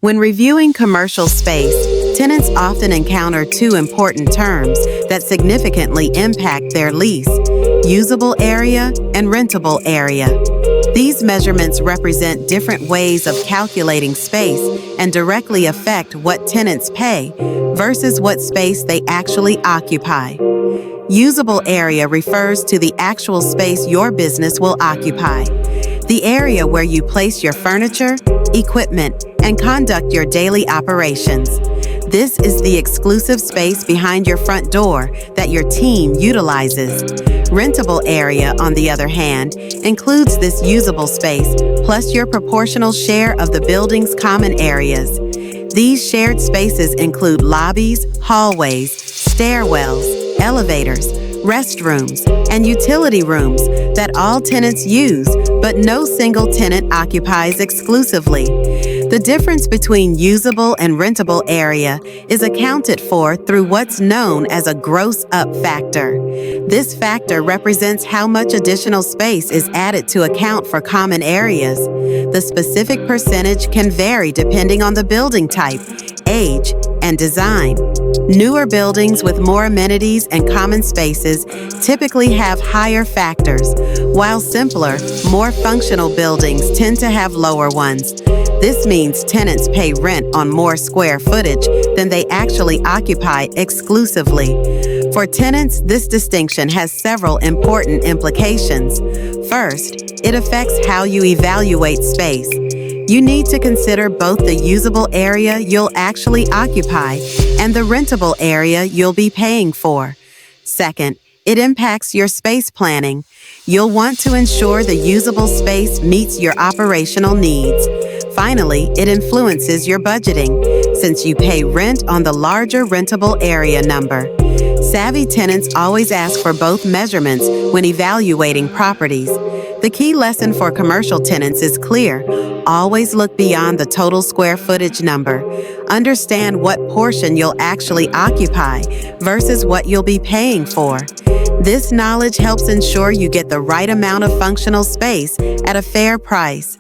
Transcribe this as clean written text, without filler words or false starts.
When reviewing commercial space, tenants often encounter two important terms that significantly impact their lease: usable area and rentable area. These measurements represent different ways of calculating space and directly affect what tenants pay versus what space they actually occupy. Usable area refers to the actual space your business will occupy, the area where you place your furniture, equipment, and conduct your daily operations. This is the exclusive space behind your front door that your team utilizes. Rentable area, on the other hand, includes this usable space plus your proportional share of the building's common areas. These shared spaces include lobbies, hallways, stairwells, elevators, restrooms, and utility rooms that all tenants use, but no single tenant occupies exclusively. The difference between usable and rentable area is accounted for through what's known as a gross-up factor. This factor represents how much additional space is added to account for common areas. The specific percentage can vary depending on the building type, age, and design. Newer buildings with more amenities and common spaces typically have higher factors, while simpler, more functional buildings tend to have lower ones. This means tenants pay rent on more square footage than they actually occupy exclusively. For tenants, this distinction has several important implications. First, it affects how you evaluate space. You need to consider both the usable area you'll actually occupy and the rentable area you'll be paying for. Second, it impacts your space planning. You'll want to ensure the usable space meets your operational needs. Finally, it influences your budgeting, since you pay rent on the larger rentable area number. Savvy tenants always ask for both measurements when evaluating properties. The key lesson for commercial tenants is clear. Always look beyond the total square footage number. Understand what portion you'll actually occupy versus what you'll be paying for. This knowledge helps ensure you get the right amount of functional space at a fair price.